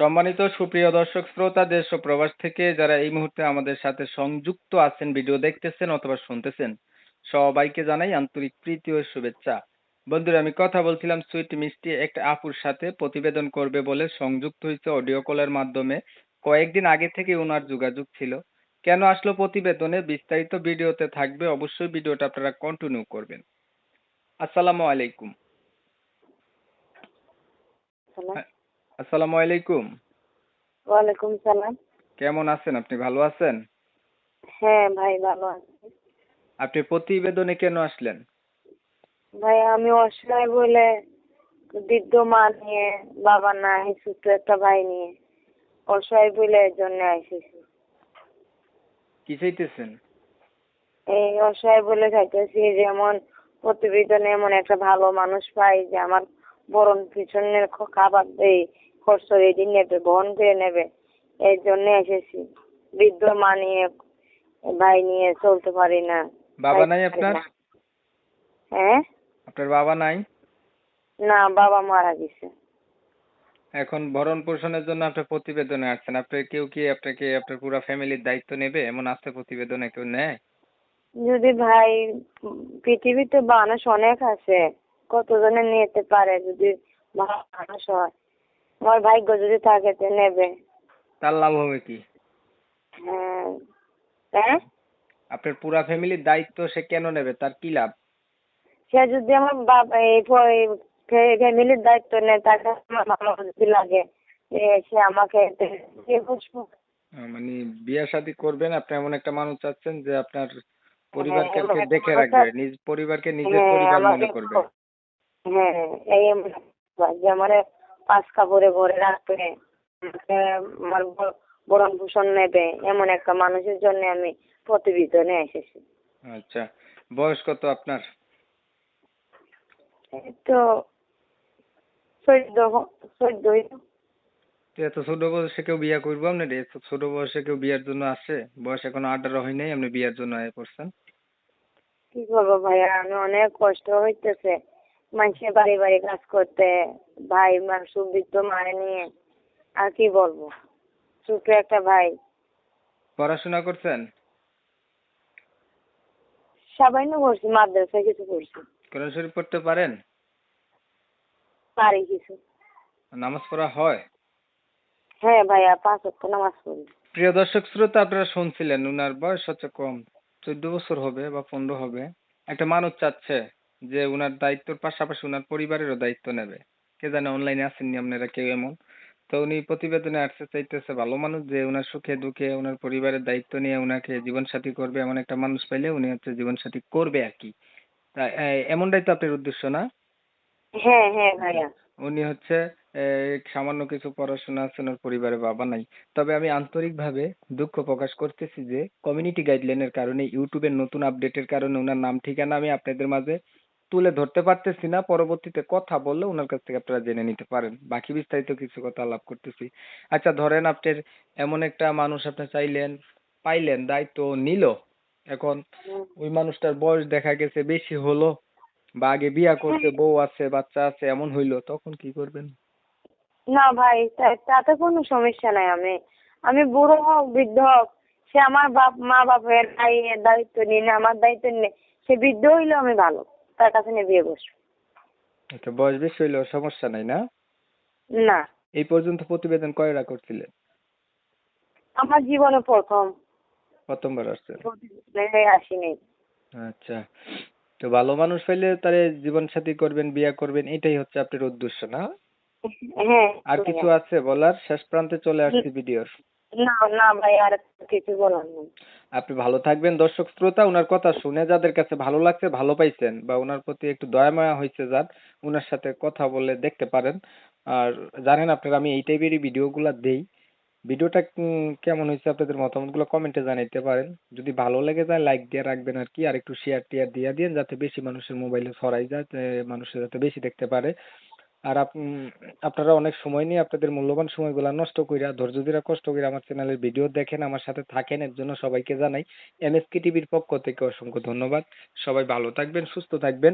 সম্মানিত সুপ্রিয় দর্শক শ্রোতা দেশ ও প্রবাস থেকে যারা এই মুহূর্তে আমাদের সাথে সংযুক্ত আছেন, ভিডিও দেখতেছেন অথবা শুনতেছেন, সবাইকে জানাই আন্তরিক প্রীতি ও শুভেচ্ছা। বন্ধুরা, আমি কথা বলছিলাম সুইট মিষ্টি একটা আপুর সাথে, প্রতিবেদন করবে বলে সংযুক্ত হয়েছে অডিও কলের মাধ্যমে। কয়েকদিন আগে থেকে ওনার যোগাযোগ ছিল। কেন আসলো প্রতিবেদনে, বিস্তারিত ভিডিওতে থাকবে, অবশ্যই ভিডিওটা আপনারা কন্টিনিউ করবেন। আসসালামু আলাইকুম। সালাম। হ্যাঁ, আসসালামু আলাইকুম। ওয়ালাইকুম সালাম। কেমন আছেন আপনি, ভালো আছেন? হ্যাঁ ভাই, ভালো আছি। আপনি প্রতিবেদনে কেন আসলেন? ভাই আমি অসহায় বলে, বৃদ্ধ মা নিয়ে, বাবা নাই, ছোট্ট একটা ভাই নিয়ে অসহায় বলে এর জন্য এসেছি। কি চাইতেছেন? এই অসহায় বলে চাইতেছি যেমন প্রতিবেদনে এমন একটা ভালো মানুষ পাই যে আমার বরণ পিছনের খাবার এই খরচ এদিন নেবে, বহন করে নেবে, এর জন্য এসেছি। বৃদ্ধ মা নিয়ে, ভাই নিয়ে চলতে পারি না। বাবা নাই আপনার? হ্যাঁ, আপনার বাবা নাই? না, বাবা মারা গেছে। এখন ভরণ পোষণের জন্য আপনি প্রতিবেদনে আসছেন। আপনার কেউ কি আপনাকে আপনার পুরো ফ্যামিলির দায়িত্ব নেবে, এমন আছে প্রতিবেদনে কেউ নেয়? যদি ভাই, পৃথিবীতে মানুষ অনেক আছে, কতজনে নিতে পারে যদি ভালো মানুষ হয়। আমার ভাগ্য যদি থাকে তো নেবে। তার লাভ হবে কি? হ্যাঁ। হ্যাঁ, আপনার পুরা ফ্যামিলির দায়িত্ব সে কেন নেবে, তার কি লাভ? সে যদি আমার বাবা এই ফ্যামিলির দায়িত্ব নেয়, তাকে আমার ভালো যদি লাগে, সে আমাকে দিয়ে বুঝবো। মানে বিয়ে শাদী করবেন, আপনি এমন একটা মানুষ চাচ্ছেন যে আপনার হ্যাঁ, পরিবারকে এমন একটা দেখে মানুষ রাখবে, নিজ পরিবারকে নিজের হ্যাঁ পরিবার মনে আমাকে, করবে। হ্যাঁ এই যে আমার পাঁচ কাপড়ে ভরে রাখবে, আমাকে আমার ভরণ পোষণ নেবে, এমন একটা মানুষের জন্য আমি প্রতিবেদনে এসেছি। আচ্ছা, বয়স কত আপনার? এই তো 14 হইলো। তো এত ছোট বয়সে কেউ বিয়ে করবো আপনার? এত ছোট বয়সে কেউ বিয়ের জন্য আসে? বয়স এখনো 18 হয় নাই, আপনি বিয়ের জন্য আয় পড়ছেন? কি করবো ভাইয়া, আমি অনেক কষ্ট হইতেছে মানুষের বাড়ি বাড়ি কাজ করতে, ভাই মানুষ বৃদ্ধ মারে নিয়ে, আর কি বলবো, ছোট একটা ভাই। পড়াশোনা করছেন? সামান্য করছি, মাদ্রাসায় কিছু করছি। কোরআন শরীফ পড়তে পারেন? পারি কিছু। নামাজ পড়া হয়? হ্যাঁ ভাইয়া, 5 ওয়াক্ত নামাজ পড়ি। প্রিয় দর্শক শ্রোতা, আপনারা শুনছিলেন উনার বয়স হচ্ছে কম, 14 বছর হবে বা 15 হবে। একটা মানুষ চাচ্ছে যে উনার দায়িত্বের পাশাপাশি উনার পরিবারেরও দায়িত্ব নেবে। কে জানে অনলাইনে আসেননি আপনারা কেউ এমন। তো উনি প্রতিবেদনে আসতে চাইতেছে ভালো মানুষ, যে উনার সুখে দুঃখে উনার পরিবারের দায়িত্ব নিয়ে উনাকে জীবন সাথী করবে, এমন একটা মানুষ পাইলে উনি হচ্ছে জীবন সাথী করবে আর কি। তা এমনটাই তো আপনার উদ্দেশ্য, না? হ্যাঁ হ্যাঁ ভাইয়া। উনি হচ্ছে সামান্য কিছু পড়াশোনা আছে, ওনার পরিবারে বাবা নাই। তবে আমি আন্তরিকভাবে দুঃখ প্রকাশ করতেছি যে কমিউনিটি গাইডলাইনের কারণে, ইউটিউবের নতুন আপডেটের কারণে ওনার নাম ঠিকানা আমি আপনাদের মাঝে তুলে ধরতে পারতেছি না। পরবর্তীতে কথা বললে ওনার কাছ থেকে আপনারা জেনে নিতে পারেন, বাকি বিস্তারিত কিছু কথা আলাপ করতেছি। আচ্ছা, ধরেন আপনার এমন একটা মানুষ আপনি চাইলেন, পাইলেন, দায়িত্ব নিল। এখন হুম। ওই মানুষটার বয়স দেখা গেছে বেশি হলো, বা আগে বিয়া করছে, বউ আছে, বাচ্চা আছে, এমন হইলো, তখন কি করবেন? না ভাই, তাতে কোনো সমস্যা নাই। আমি আমি বুড়ো হোক বৃদ্ধ হোক, সে আমার মা বাপের ভাইয়ের দায়িত্ব নিয়ে না, আমার দায়িত্ব নিয়ে, সে বৃদ্ধ হইলেও আমি ভালো, তার কাছে নিয়ে বিয়ে বসবো। আচ্ছা, বয়স বেশি হইলেও সমস্যা নাই, না? না, এই পর্যন্ত প্রতিবেদন কয়টা করছিলেন? আমার জীবনে প্রথম প্রথমবার আসছেন? প্রতিবেদনে আসিনি। আচ্ছা, তো ভালো মানুষ পাইলে তারে জীবন সাথী করবেন, বিয়া করবেন, এটাই হচ্ছে আপনার উদ্দেশ্য, না? হ্যাঁ আর ভাইয়া। কিছু আছে বলার? শেষ প্রান্তে চলে আসছি ভিডিওর। না না ভাই, আর কিছু বলার নেই। আপনি ভালো থাকবেন। দর্শক শ্রোতা, উনার কথা শুনে যাদের কাছে ভালো লাগছে, ভালো পাইছেন, বা উনার প্রতি একটু দয়া মায়া হয়েছে, যার উনার সাথে কথা বলে দেখতে পারেন। আর জানেন আপনারা আমি এই টাইপেরই ভিডিওগুলা দেই। ভিডিওটা কেমন হয়েছে আপনাদের মতামতগুলো কমেন্টে জানাইতে পারেন। যদি ভালো লেগে যায় লাইক দিয়ে রাখবেন আর কি, আর একটু শেয়ার টিয়ার দিয়ে দিন যাতে বেশি মানুষের মোবাইলে ছড়াই যায়, মানুষের যাতে বেশি দেখতে পারে। আর আপনারা অনেক সময় নিয়ে আপনাদের মূল্যবান সময়গুলা নষ্ট কইরা, ধৈর্য ধইরা, কষ্ট করে আমার চ্যানেলের ভিডিও দেখেন, আমার সাথে থাকেন, এর জন্য সবাইকে জানাই এমএসকে টিভির পক্ষ থেকে অসংখ্য ধন্যবাদ। সবাই ভালো থাকবেন, সুস্থ থাকবেন।